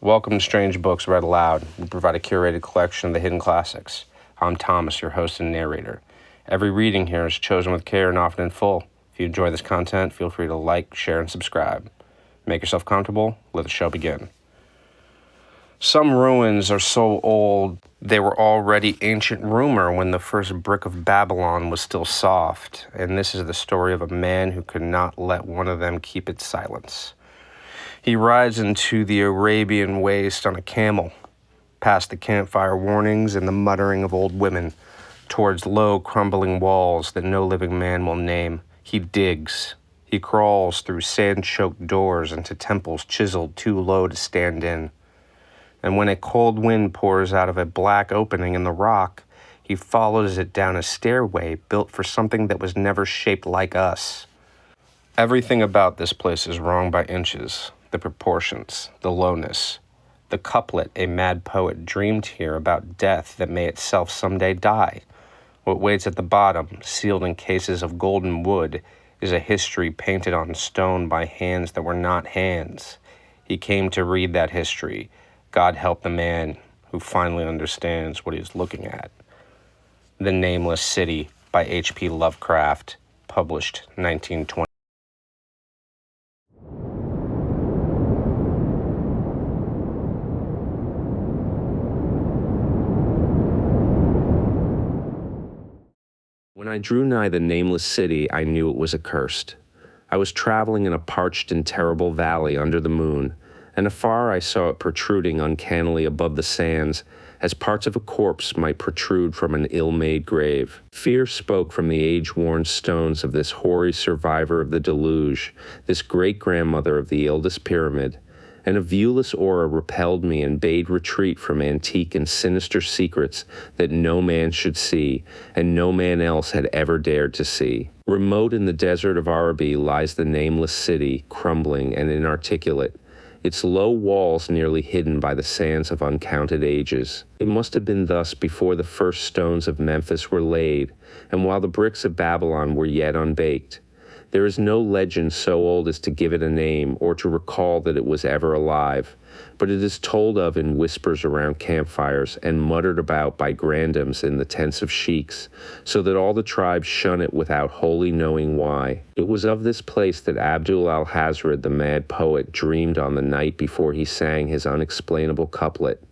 Welcome to Strange Books Read Aloud. We provide a curated collection of the hidden classics. I'm Thomas, your host and narrator. Every reading here is chosen with care and often in full. If you enjoy this content, feel free to like, share, and subscribe. Make yourself comfortable. Let the show begin. Some ruins are so old they were already ancient rumor when the first brick of Babylon was still soft, and this is the story of a man who could not let one of them keep its silence. He rides into the Arabian waste on a camel, past the campfire warnings and the muttering of old women, towards low, crumbling walls that no living man will name. He digs. He crawls through sand-choked doors into temples chiseled too low to stand in. And when a cold wind pours out of a black opening in the rock, he follows it down a stairway built for something that was never shaped like us. Everything about this place is wrong by inches. The proportions, the lowness. The couplet a mad poet dreamed here about death that may itself someday die. What waits at the bottom, sealed in cases of golden wood, is a history painted on stone by hands that were not hands. He came to read that history. God help the man who finally understands what he is looking at. The Nameless City by H.P. Lovecraft, published 1920. When I drew nigh the Nameless City, I knew it was accursed. I was traveling in a parched and terrible valley under the moon, and afar I saw it protruding uncannily above the sands, as parts of a corpse might protrude from an ill-made grave. Fear spoke from the age-worn stones of this hoary survivor of the deluge, this great-grandmother of the eldest pyramid, and a viewless aura repelled me and bade retreat from antique and sinister secrets that no man should see, and no man else had ever dared to see. Remote in the desert of Araby lies the Nameless City, crumbling and inarticulate, its low walls nearly hidden by the sands of uncounted ages. It must have been thus before the first stones of Memphis were laid, and while the bricks of Babylon were yet unbaked. There is no legend so old as to give it a name or to recall that it was ever alive, but it is told of in whispers around campfires and muttered about by grandams in the tents of sheiks, so that all the tribes shun it without wholly knowing why. It was of this place that Abdul al-Hazred, the mad poet, dreamed on the night before he sang his unexplainable couplet.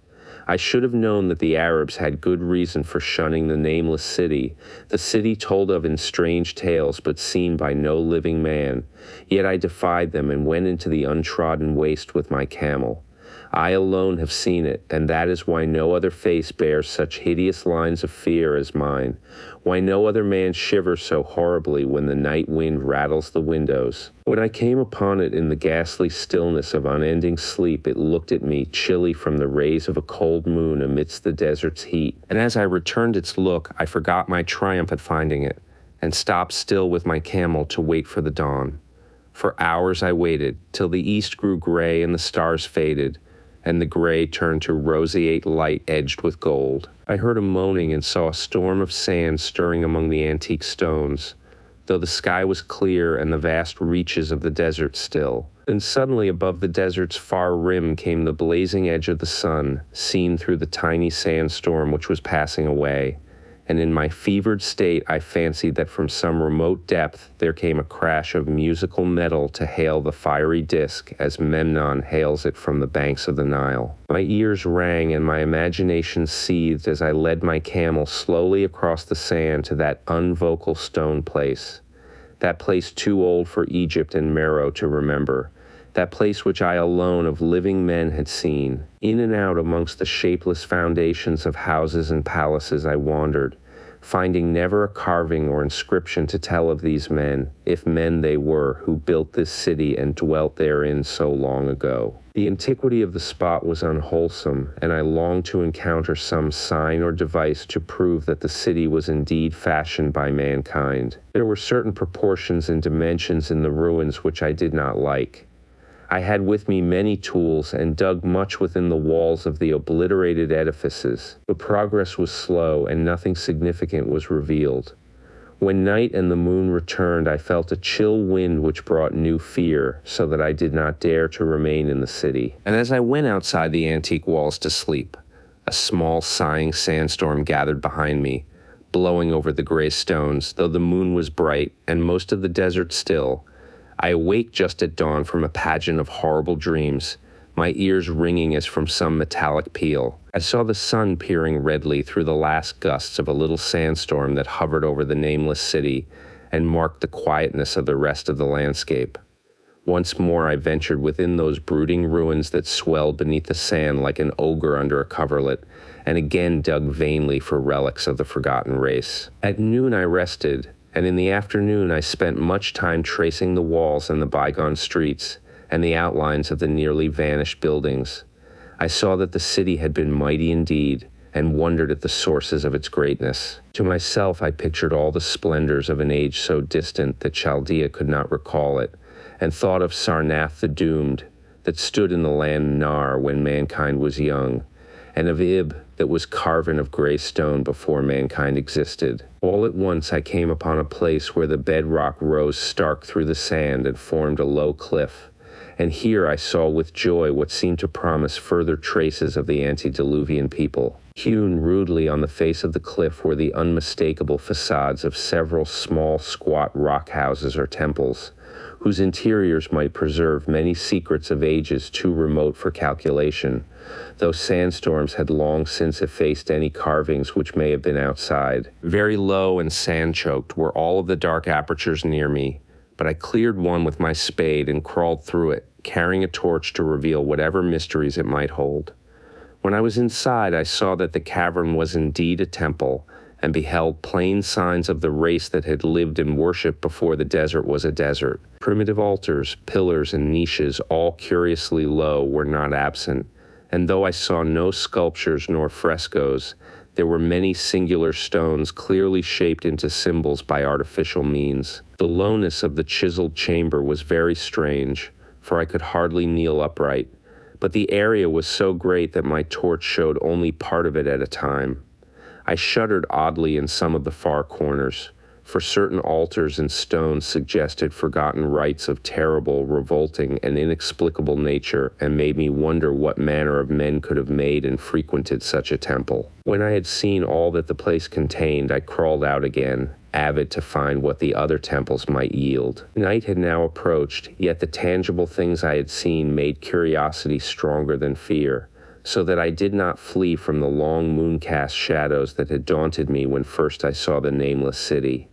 I should have known that the Arabs had good reason for shunning the Nameless City, the city told of in strange tales but seen by no living man. Yet I defied them and went into the untrodden waste with my camel. I alone have seen it, and that is why no other face bears such hideous lines of fear as mine, why no other man shivers so horribly when the night wind rattles the windows. When I came upon it in the ghastly stillness of unending sleep, it looked at me, chilly from the rays of a cold moon amidst the desert's heat. And as I returned its look, I forgot my triumph at finding it, and stopped still with my camel to wait for the dawn. For hours I waited, till the east grew gray and the stars faded, and the gray turned to roseate light edged with gold. I heard a moaning and saw a storm of sand stirring among the antique stones, though the sky was clear and the vast reaches of the desert still. Then suddenly above the desert's far rim came the blazing edge of the sun, seen through the tiny sandstorm which was passing away. And in my fevered state I fancied that from some remote depth there came a crash of musical metal to hail the fiery disk as Memnon hails it from the banks of the Nile. My ears rang and my imagination seethed as I led my camel slowly across the sand to that unvocal stone place, that place too old for Egypt and Meroe to remember, that place which I alone of living men had seen. In and out amongst the shapeless foundations of houses and palaces I wandered, finding never a carving or inscription to tell of these men, if men they were, who built this city and dwelt therein so long ago. The antiquity of the spot was unwholesome, and I longed to encounter some sign or device to prove that the city was indeed fashioned by mankind. There were certain proportions and dimensions in the ruins which I did not like. I had with me many tools and dug much within the walls of the obliterated edifices, but progress was slow and nothing significant was revealed. When night and the moon returned, I felt a chill wind which brought new fear, so that I did not dare to remain in the city. And as I went outside the antique walls to sleep, a small sighing sandstorm gathered behind me, blowing over the gray stones, though the moon was bright and most of the desert still. I awake just at dawn from a pageant of horrible dreams, my ears ringing as from some metallic peal. I saw the sun peering redly through the last gusts of a little sandstorm that hovered over the nameless city and marked the quietness of the rest of the landscape. Once more I ventured within those brooding ruins that swelled beneath the sand like an ogre under a coverlet, and again dug vainly for relics of the forgotten race. At noon I rested, and in the afternoon I spent much time tracing the walls and the bygone streets, and the outlines of the nearly vanished buildings. I saw that the city had been mighty indeed, and wondered at the sources of its greatness. To myself I pictured all the splendors of an age so distant that Chaldea could not recall it, and thought of Sarnath the Doomed, that stood in the land Nar when mankind was young, and of Ib that was carven of gray stone before mankind existed. All at once I came upon a place where the bedrock rose stark through the sand and formed a low cliff, and here I saw with joy what seemed to promise further traces of the antediluvian people. Hewn rudely on the face of the cliff were the unmistakable facades of several small, squat rock houses or temples, whose interiors might preserve many secrets of ages too remote for calculation, though sandstorms had long since effaced any carvings which may have been outside. Very low and sand-choked were all of the dark apertures near me, but I cleared one with my spade and crawled through it, carrying a torch to reveal whatever mysteries it might hold. When I was inside, I saw that the cavern was indeed a temple, and beheld plain signs of the race that had lived and worshipped before the desert was a desert. Primitive altars, pillars, and niches, all curiously low, were not absent, and though I saw no sculptures nor frescoes, there were many singular stones clearly shaped into symbols by artificial means. The lowness of the chiseled chamber was very strange, for I could hardly kneel upright, but the area was so great that my torch showed only part of it at a time. I shuddered oddly in some of the far corners, for certain altars and stones suggested forgotten rites of terrible, revolting, and inexplicable nature, and made me wonder what manner of men could have made and frequented such a temple. When I had seen all that the place contained, I crawled out again, avid to find what the other temples might yield. Night had now approached, yet the tangible things I had seen made curiosity stronger than fear, so that I did not flee from the long moon-cast shadows that had daunted me when first I saw the nameless city.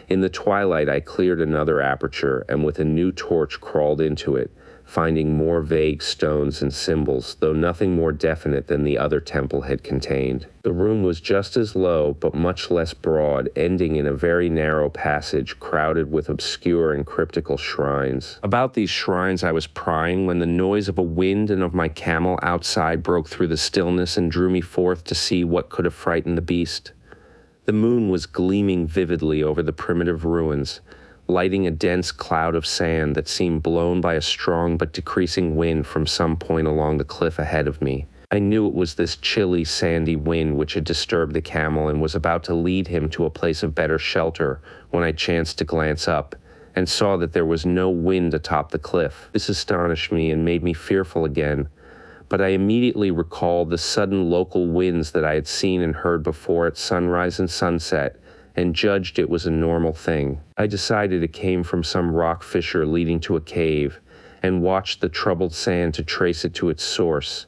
In the twilight I cleared another aperture, and with a new torch crawled into it, finding more vague stones and symbols, though nothing more definite than the other temple had contained. The room was just as low, but much less broad, ending in a very narrow passage crowded with obscure and cryptical shrines. About these shrines I was prying when the noise of a wind and of my camel outside broke through the stillness and drew me forth to see what could have frightened the beast. The moon was gleaming vividly over the primitive ruins, lighting a dense cloud of sand that seemed blown by a strong but decreasing wind from some point along the cliff ahead of me. I knew it was this chilly, sandy wind which had disturbed the camel and was about to lead him to a place of better shelter when I chanced to glance up, and saw that there was no wind atop the cliff. This astonished me and made me fearful again, but I immediately recalled the sudden local winds that I had seen and heard before at sunrise and sunset, and judged it was a normal thing. I decided it came from some rock fissure leading to a cave, and watched the troubled sand to trace it to its source,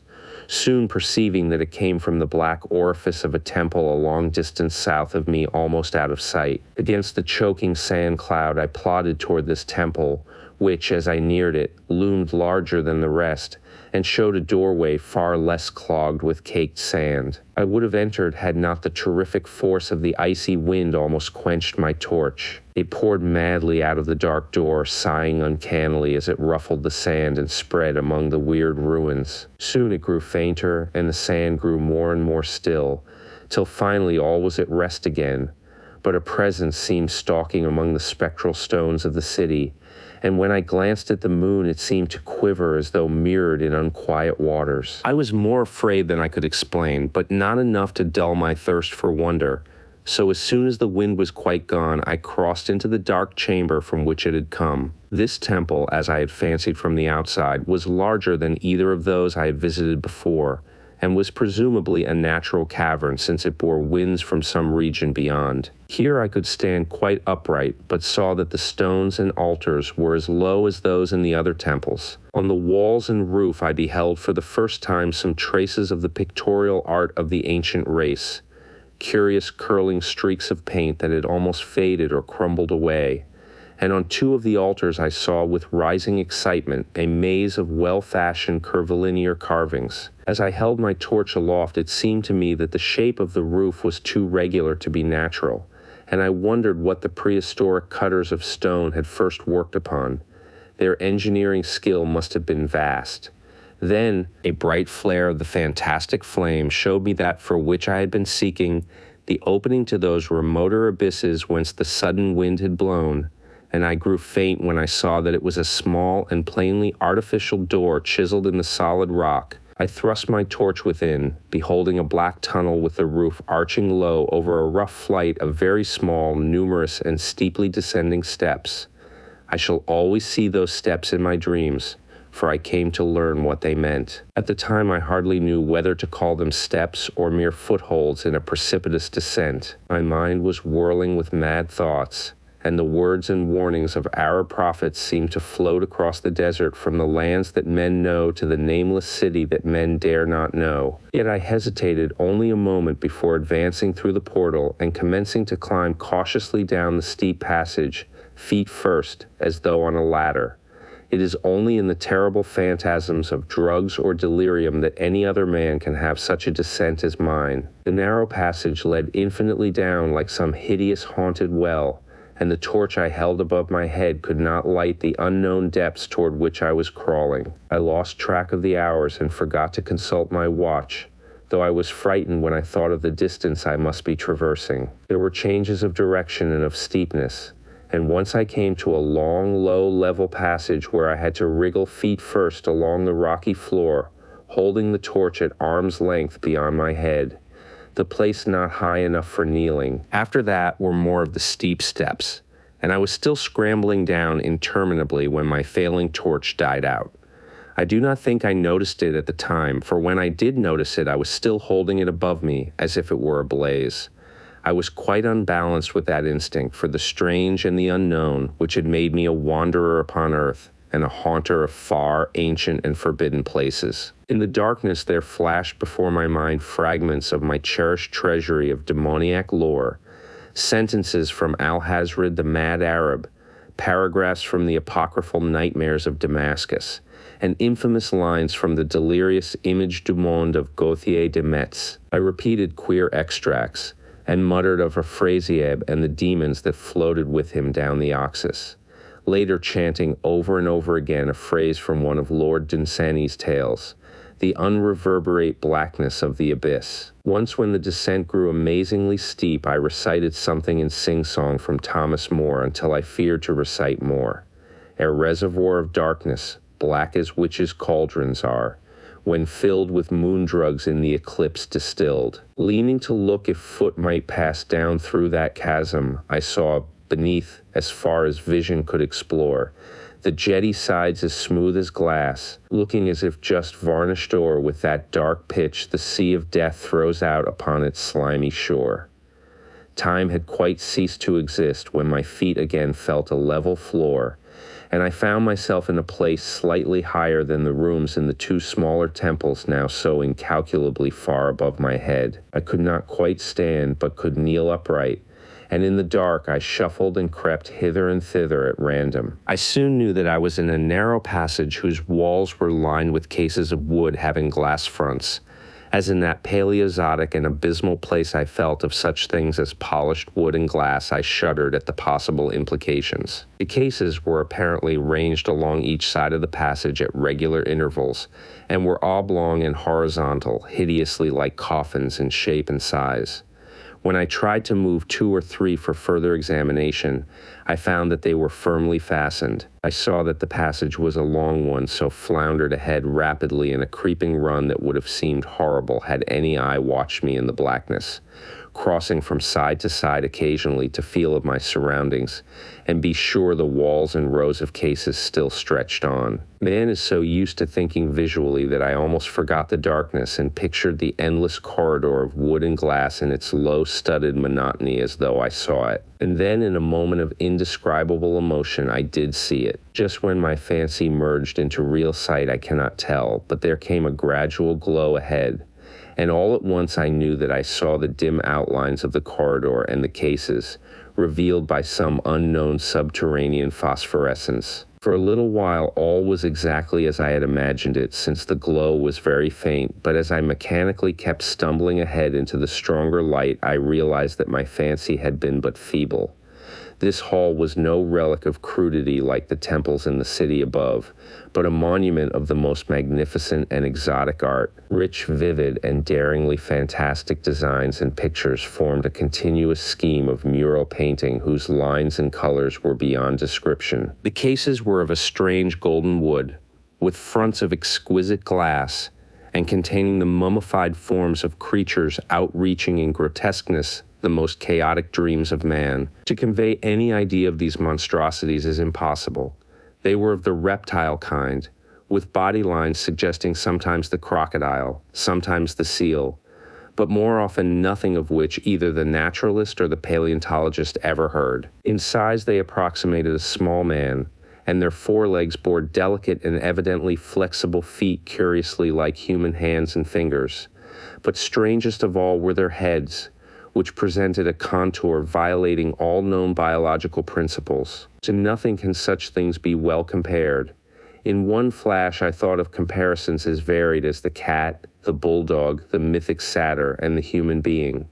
soon perceiving that it came from the black orifice of a temple a long distance south of me, almost out of sight. Against the choking sand cloud I plodded toward this temple, which, as I neared it, loomed larger than the rest, and showed a doorway far less clogged with caked sand. I would have entered had not the terrific force of the icy wind almost quenched my torch. It poured madly out of the dark door, sighing uncannily as it ruffled the sand and spread among the weird ruins. Soon it grew fainter, and the sand grew more and more still, till finally all was at rest again, but a presence seemed stalking among the spectral stones of the city, and when I glanced at the moon it seemed to quiver as though mirrored in unquiet waters. I was more afraid than I could explain, but not enough to dull my thirst for wonder, so as soon as the wind was quite gone, I crossed into the dark chamber from which it had come. This temple, as I had fancied from the outside, was larger than either of those I had visited before, and was presumably a natural cavern since it bore winds from some region beyond. Here I could stand quite upright, but saw that the stones and altars were as low as those in the other temples. On the walls and roof I beheld for the first time some traces of the pictorial art of the ancient race, curious curling streaks of paint that had almost faded or crumbled away. And on two of the altars I saw with rising excitement a maze of well-fashioned curvilinear carvings. As I held my torch aloft, it seemed to me that the shape of the roof was too regular to be natural, and I wondered what the prehistoric cutters of stone had first worked upon. Their engineering skill must have been vast. Then a bright flare of the fantastic flame showed me that for which I had been seeking, the opening to those remoter abysses whence the sudden wind had blown, and I grew faint when I saw that it was a small and plainly artificial door chiseled in the solid rock. I thrust my torch within, beholding a black tunnel with the roof arching low over a rough flight of very small, numerous, and steeply descending steps. I shall always see those steps in my dreams, for I came to learn what they meant. At the time I hardly knew whether to call them steps or mere footholds in a precipitous descent. My mind was whirling with mad thoughts, and the words and warnings of Arab prophets seemed to float across the desert from the lands that men know to the nameless city that men dare not know. Yet I hesitated only a moment before advancing through the portal and commencing to climb cautiously down the steep passage, feet first, as though on a ladder. It is only in the terrible phantasms of drugs or delirium that any other man can have such a descent as mine. The narrow passage led infinitely down like some hideous haunted well, and the torch I held above my head could not light the unknown depths toward which I was crawling. I lost track of the hours and forgot to consult my watch, though I was frightened when I thought of the distance I must be traversing. There were changes of direction and of steepness, and once I came to a long, low, level passage where I had to wriggle feet first along the rocky floor, holding the torch at arm's length beyond my head, the place not high enough for kneeling. After that were more of the steep steps, and I was still scrambling down interminably when my failing torch died out. I do not think I noticed it at the time, for when I did notice it, I was still holding it above me as if it were ablaze. I was quite unbalanced with that instinct for the strange and the unknown, which had made me a wanderer upon earth, and a haunter of far, ancient, and forbidden places. In the darkness there flashed before my mind fragments of my cherished treasury of demoniac lore, sentences from Alhazred the Mad Arab, paragraphs from the apocryphal nightmares of Damascus, and infamous lines from the delirious Image du Monde of Gauthier de Metz. I repeated queer extracts, and muttered of Afrasiab and the demons that floated with him down the Oxus, later chanting over and over again a phrase from one of Lord Dunsany's tales, the unreverberate blackness of the abyss. Once when the descent grew amazingly steep, I recited something in sing-song from Thomas More until I feared to recite more. A reservoir of darkness, black as witches' cauldrons are, when filled with moon drugs in the eclipse distilled. Leaning to look if foot might pass down through that chasm, I saw beneath, as far as vision could explore, the jetty sides as smooth as glass, looking as if just varnished o'er with that dark pitch the sea of death throws out upon its slimy shore. Time had quite ceased to exist when my feet again felt a level floor, and I found myself in a place slightly higher than the rooms in the two smaller temples now so incalculably far above my head. I could not quite stand, but could kneel upright, and in the dark I shuffled and crept hither and thither at random. I soon knew that I was in a narrow passage whose walls were lined with cases of wood having glass fronts, as in that Paleozoic and abysmal place I felt of such things as polished wood and glass. I shuddered at the possible implications. The cases were apparently ranged along each side of the passage at regular intervals, and were oblong and horizontal, hideously like coffins in shape and size. When I tried to move two or three for further examination, I found that they were firmly fastened. I saw that the passage was a long one, so floundered ahead rapidly in a creeping run that would have seemed horrible had any eye watched me in the blackness, crossing from side to side occasionally to feel of my surroundings and be sure the walls and rows of cases still stretched on. Man is so used to thinking visually that I almost forgot the darkness and pictured the endless corridor of wood and glass in its low-studded monotony as though I saw it. And then in a moment of indescribable emotion, I did see it. Just when my fancy merged into real sight, I cannot tell, but there came a gradual glow ahead. And all at once I knew that I saw the dim outlines of the corridor and the cases, revealed by some unknown subterranean phosphorescence. For a little while all was exactly as I had imagined it, since the glow was very faint, but as I mechanically kept stumbling ahead into the stronger light, I realized that my fancy had been but feeble. This hall was no relic of crudity like the temples in the city above, but a monument of the most magnificent and exotic art. Rich, vivid, and daringly fantastic designs and pictures formed a continuous scheme of mural painting whose lines and colors were beyond description. The cases were of a strange golden wood, with fronts of exquisite glass, and containing the mummified forms of creatures outreaching in grotesqueness the most chaotic dreams of man. To convey any idea of these monstrosities is impossible. They were of the reptile kind, with body lines suggesting sometimes the crocodile, sometimes the seal, but more often nothing of which either the naturalist or the paleontologist ever heard. In size they approximated a small man, and their forelegs bore delicate and evidently flexible feet curiously like human hands and fingers. But strangest of all were their heads, which presented a contour violating all known biological principles. To nothing can such things be well compared. In one flash I thought of comparisons as varied as the cat, the bulldog, the mythic satyr, and the human being.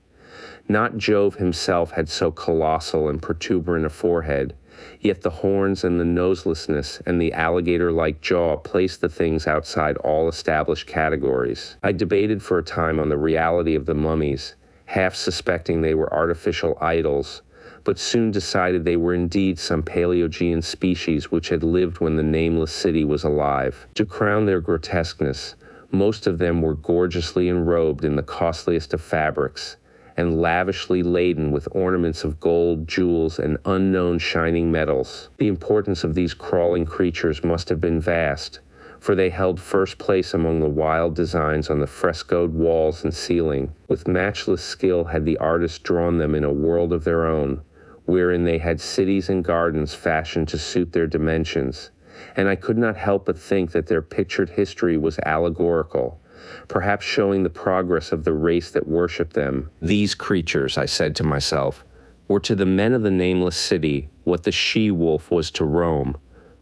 Not Jove himself had so colossal and protuberant a forehead, yet the horns and the noselessness and the alligator-like jaw placed the things outside all established categories. I debated for a time on the reality of the mummies, half suspecting they were artificial idols, but soon decided they were indeed some Paleogean species which had lived when the Nameless City was alive. To crown their grotesqueness, most of them were gorgeously enrobed in the costliest of fabrics, and lavishly laden with ornaments of gold, jewels, and unknown shining metals. The importance of these crawling creatures must have been vast, for they held first place among the wild designs on the frescoed walls and ceiling. With matchless skill had the artists drawn them in a world of their own, wherein they had cities and gardens fashioned to suit their dimensions, and I could not help but think that their pictured history was allegorical, perhaps showing the progress of the race that worshipped them. These creatures, I said to myself, were to the men of the Nameless City what the she-wolf was to Rome,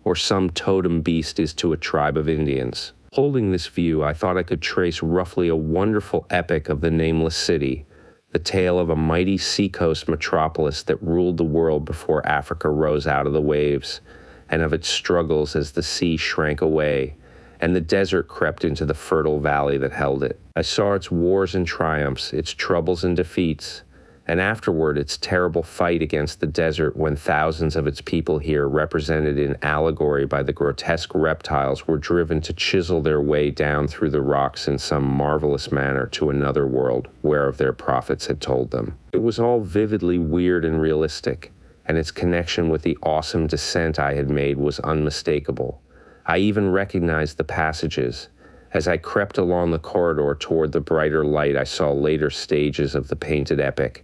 or some totem beast is to a tribe of Indians. Holding this view, I thought I could trace roughly a wonderful epic of the Nameless City, the tale of a mighty seacoast metropolis that ruled the world before Africa rose out of the waves, and of its struggles as the sea shrank away, and the desert crept into the fertile valley that held it. I saw its wars and triumphs, its troubles and defeats, and afterward its terrible fight against the desert when thousands of its people here, represented in allegory by the grotesque reptiles, were driven to chisel their way down through the rocks in some marvelous manner to another world whereof their prophets had told them. It was all vividly weird and realistic, and its connection with the awesome descent I had made was unmistakable. I even recognized the passages. As I crept along the corridor toward the brighter light, I saw later stages of the painted epic,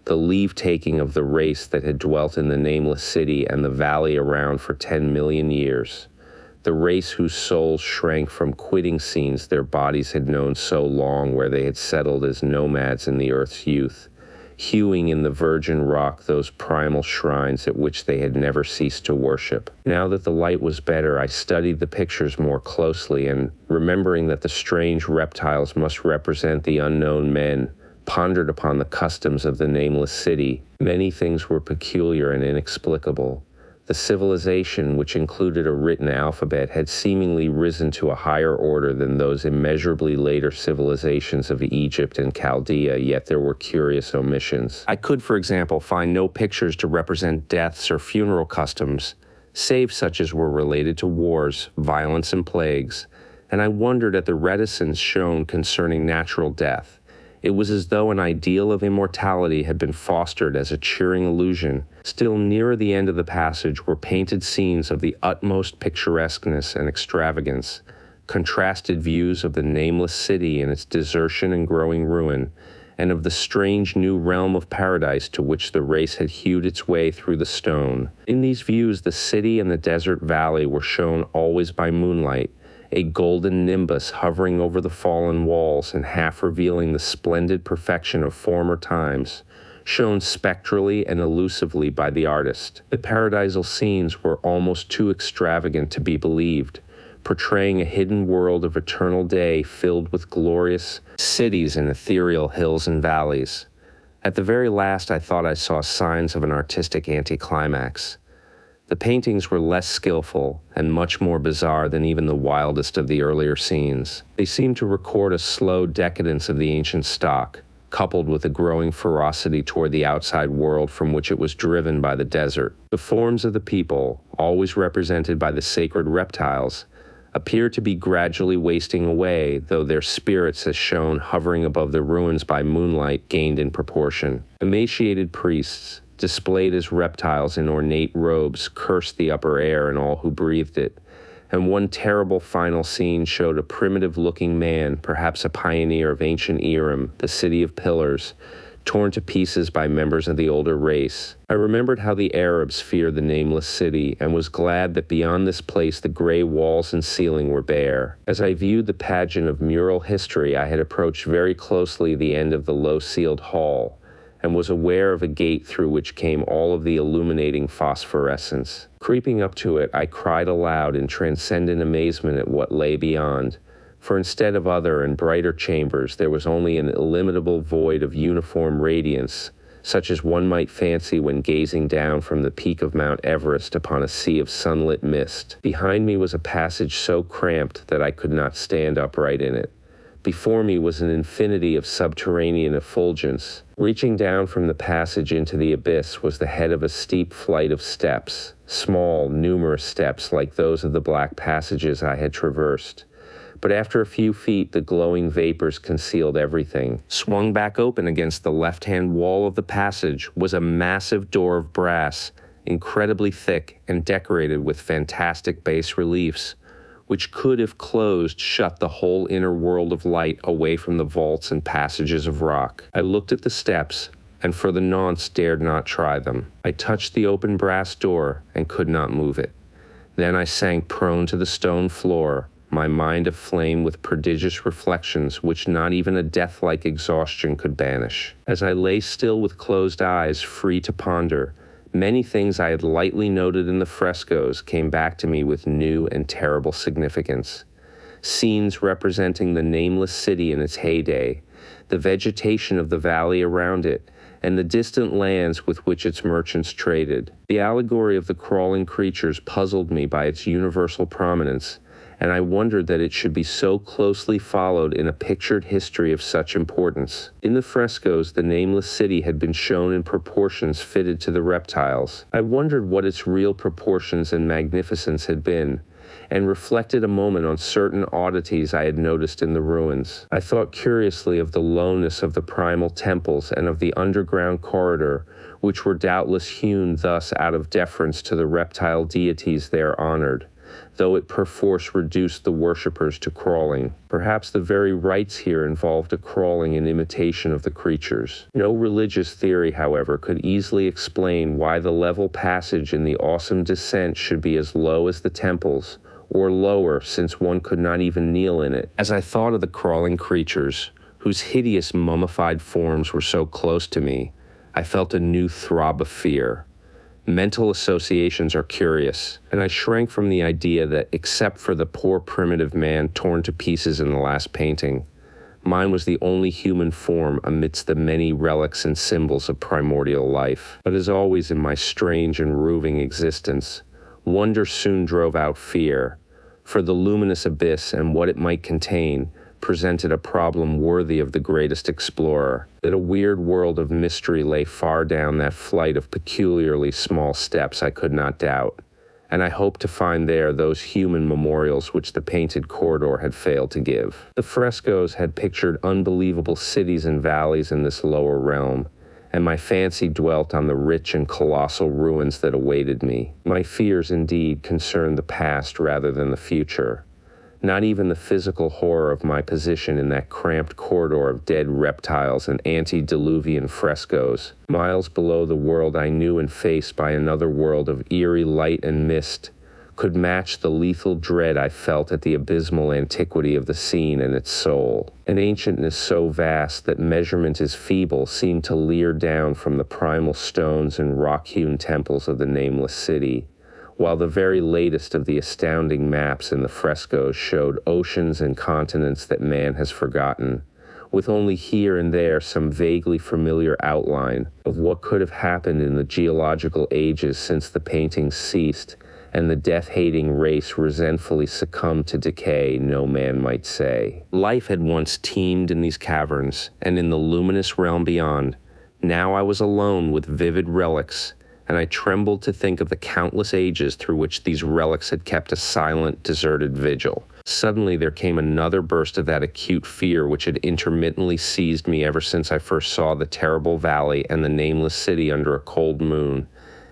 the leave-taking of the race that had dwelt in the Nameless City and the valley around for 10 million years, the race whose souls shrank from quitting scenes their bodies had known so long, where they had settled as nomads in the earth's youth, hewing in the virgin rock those primal shrines at which they had never ceased to worship. Now that the light was better, I studied the pictures more closely, and remembering that the strange reptiles must represent the unknown men, pondered upon the customs of the Nameless City. Many things were peculiar and inexplicable. The civilization, which included a written alphabet, had seemingly risen to a higher order than those immeasurably later civilizations of Egypt and Chaldea, yet there were curious omissions. I could, for example, find no pictures to represent deaths or funeral customs, save such as were related to wars, violence, and plagues, and I wondered at the reticence shown concerning natural death. It was as though an ideal of immortality had been fostered as a cheering illusion. Still nearer the end of the passage were painted scenes of the utmost picturesqueness and extravagance, contrasted views of the nameless city and its desertion and growing ruin, and of the strange new realm of paradise to which the race had hewed its way through the stone. In these views, the city and the desert valley were shown always by moonlight, a golden nimbus hovering over the fallen walls and half revealing the splendid perfection of former times, shown spectrally and elusively by the artist. The paradisal scenes were almost too extravagant to be believed, portraying a hidden world of eternal day filled with glorious cities and ethereal hills and valleys. At the very last, I thought I saw signs of an artistic anticlimax. The paintings were less skillful and much more bizarre than even the wildest of the earlier scenes. They seemed to record a slow decadence of the ancient stock, coupled with a growing ferocity toward the outside world from which it was driven by the desert. The forms of the people, always represented by the sacred reptiles, appear to be gradually wasting away, though their spirits, as shown hovering above the ruins by moonlight, gained in proportion. Emaciated priests, displayed as reptiles in ornate robes, cursed the upper air and all who breathed it, and one terrible final scene showed a primitive-looking man, perhaps a pioneer of ancient Eram, the city of pillars, torn to pieces by members of the older race. I remembered how the Arabs feared the Nameless City, and was glad that beyond this place the gray walls and ceiling were bare. As I viewed the pageant of mural history, I had approached very closely the end of the low-ceiled hall, and was aware of a gate through which came all of the illuminating phosphorescence. Creeping up to it, I cried aloud in transcendent amazement at what lay beyond, for instead of other and brighter chambers, there was only an illimitable void of uniform radiance, such as one might fancy when gazing down from the peak of Mount Everest upon a sea of sunlit mist. Behind me was a passage so cramped that I could not stand upright in it. Before me was an infinity of subterranean effulgence. Reaching down from the passage into the abyss was the head of a steep flight of steps, small, numerous steps like those of the black passages I had traversed. But after a few feet, the glowing vapors concealed everything. Swung back open against the left-hand wall of the passage was a massive door of brass, incredibly thick and decorated with fantastic bas-reliefs, which could, if closed, shut the whole inner world of light away from the vaults and passages of rock. I looked at the steps, and for the nonce dared not try them. I touched the open brass door and could not move it. Then I sank prone to the stone floor, my mind aflame with prodigious reflections which not even a death-like exhaustion could banish. As I lay still with closed eyes, free to ponder, many things I had lightly noted in the frescoes came back to me with new and terrible significance. Scenes representing the Nameless City in its heyday, the vegetation of the valley around it, and the distant lands with which its merchants traded. The allegory of the crawling creatures puzzled me by its universal prominence, and I wondered that it should be so closely followed in a pictured history of such importance. In the frescoes, the Nameless City had been shown in proportions fitted to the reptiles. I wondered what its real proportions and magnificence had been, and reflected a moment on certain oddities I had noticed in the ruins. I thought curiously of the lowness of the primal temples and of the underground corridor, which were doubtless hewn thus out of deference to the reptile deities there honored, though it perforce reduced the worshippers to crawling. Perhaps the very rites here involved a crawling in imitation of the creatures. No religious theory, however, could easily explain why the level passage in the awesome descent should be as low as the temples, or lower, since one could not even kneel in it. As I thought of the crawling creatures, whose hideous mummified forms were so close to me, I felt a new throb of fear. Mental associations are curious, and I shrank from the idea that, except for the poor primitive man torn to pieces in the last painting, mine was the only human form amidst the many relics and symbols of primordial life. But as always in my strange and roving existence, wonder soon drove out fear, for the luminous abyss and what it might contain presented a problem worthy of the greatest explorer. That a weird world of mystery lay far down that flight of peculiarly small steps I could not doubt, and I hoped to find there those human memorials which the painted corridor had failed to give. The frescoes had pictured unbelievable cities and valleys in this lower realm, and my fancy dwelt on the rich and colossal ruins that awaited me. My fears, indeed, concerned the past rather than the future. Not even the physical horror of my position in that cramped corridor of dead reptiles and antediluvian frescoes, miles below the world I knew and faced by another world of eerie light and mist, could match the lethal dread I felt at the abysmal antiquity of the scene and its soul. An ancientness so vast that measurement is feeble seemed to leer down from the primal stones and rock-hewn temples of the Nameless City, while the very latest of the astounding maps in the frescoes showed oceans and continents that man has forgotten, with only here and there some vaguely familiar outline of what could have happened in the geological ages since the paintings ceased and the death-hating race resentfully succumbed to decay, no man might say. Life had once teemed in these caverns, and in the luminous realm beyond. Now I was alone with vivid relics, and I trembled to think of the countless ages through which these relics had kept a silent, deserted vigil. Suddenly there came another burst of that acute fear which had intermittently seized me ever since I first saw the terrible valley and the Nameless City under a cold moon,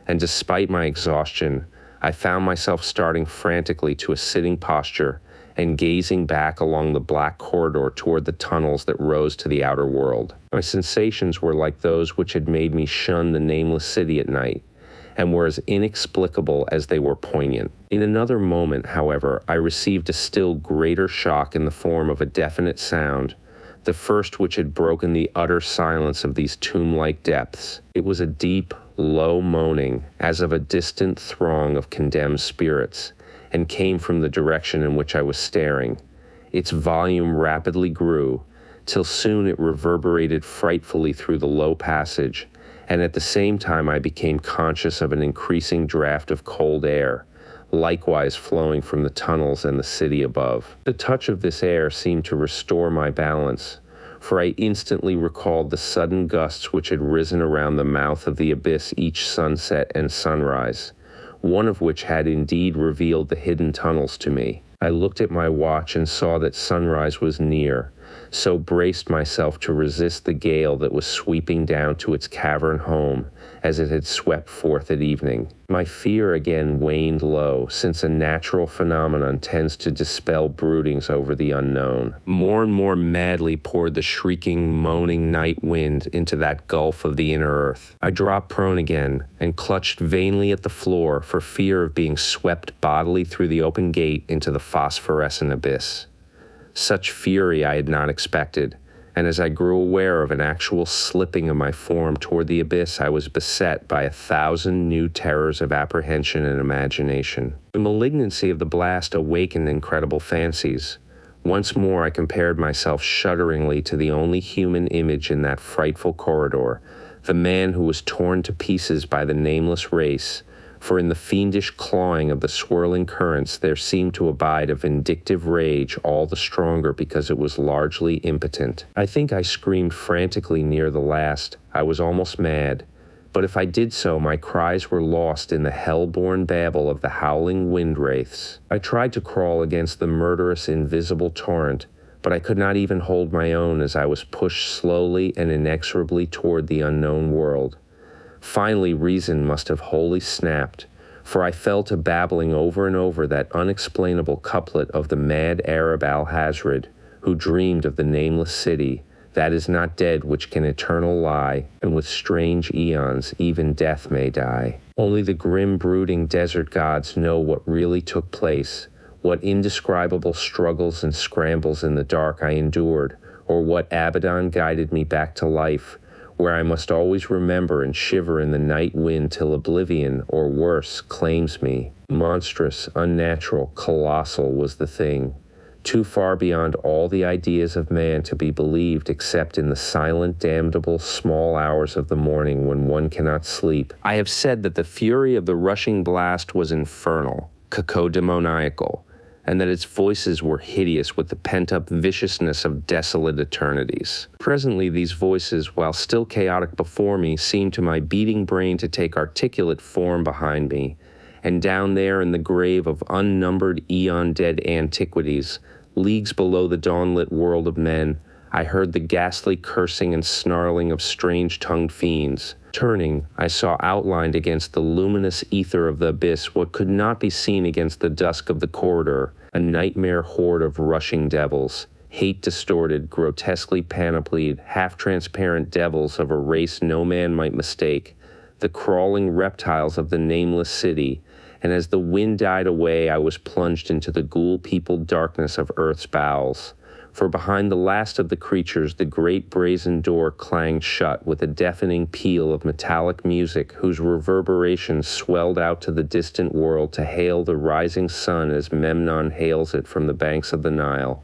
and despite my exhaustion, I found myself starting frantically to a sitting posture and gazing back along the black corridor toward the tunnels that rose to the outer world. My sensations were like those which had made me shun the Nameless City at night, and were as inexplicable as they were poignant. In another moment, however, I received a still greater shock in the form of a definite sound, the first which had broken the utter silence of these tomb-like depths. It was a deep, low moaning, as of a distant throng of condemned spirits, and came from the direction in which I was staring. Its volume rapidly grew, till soon it reverberated frightfully through the low passage, and at the same time I became conscious of an increasing draught of cold air, likewise flowing from the tunnels and the city above. The touch of this air seemed to restore my balance, for I instantly recalled the sudden gusts which had risen around the mouth of the abyss each sunset and sunrise, one of which had indeed revealed the hidden tunnels to me. I looked at my watch and saw that sunrise was near, so braced myself to resist the gale that was sweeping down to its cavern home as it had swept forth at evening. My fear again waned low, since a natural phenomenon tends to dispel broodings over the unknown. More and more madly poured the shrieking, moaning night wind into that gulf of the inner earth. I dropped prone again and clutched vainly at the floor for fear of being swept bodily through the open gate into the phosphorescent abyss. Such fury I had not expected, and as I grew aware of an actual slipping of my form toward the abyss, I was beset by 1,000 new terrors of apprehension and imagination. The malignancy of the blast awakened incredible fancies. Once more I compared myself shudderingly to the only human image in that frightful corridor, the man who was torn to pieces by the nameless race, for in the fiendish clawing of the swirling currents there seemed to abide a vindictive rage, all the stronger because it was largely impotent. I think I screamed frantically near the last. I was almost mad, but if I did so, my cries were lost in the hell-born babble of the howling wind wraiths. I tried to crawl against the murderous invisible torrent, but I could not even hold my own as I was pushed slowly and inexorably toward the unknown world. Finally, reason must have wholly snapped, for I fell to babbling over and over that unexplainable couplet of the mad Arab Alhazred, who dreamed of the nameless city, that is not dead which can eternal lie, and with strange eons even death may die. Only the grim brooding desert gods know what really took place, what indescribable struggles and scrambles in the dark I endured, or what Abaddon guided me back to life, where I must always remember and shiver in the night wind till oblivion, or worse, claims me. Monstrous, unnatural, colossal was the thing, too far beyond all the ideas of man to be believed except in the silent, damnable, small hours of the morning when one cannot sleep. I have said that the fury of the rushing blast was infernal, cacodemoniacal, and that its voices were hideous with the pent-up viciousness of desolate eternities. Presently these voices, while still chaotic before me, seemed to my beating brain to take articulate form behind me, And down there in the grave of unnumbered eon-dead antiquities, leagues below the dawn-lit world of men, I heard the ghastly cursing and snarling of strange-tongued fiends. Turning, I saw outlined against the luminous ether of the abyss what could not be seen against the dusk of the corridor, a nightmare horde of rushing devils, hate-distorted, grotesquely panoplied, half-transparent devils of a race no man might mistake, the crawling reptiles of the Nameless City, and as the wind died away, I was plunged into the ghoul-peopled darkness of Earth's bowels. For behind the last of the creatures, the great brazen door clanged shut with a deafening peal of metallic music whose reverberations swelled out to the distant world to hail the rising sun as Memnon hails it from the banks of the Nile.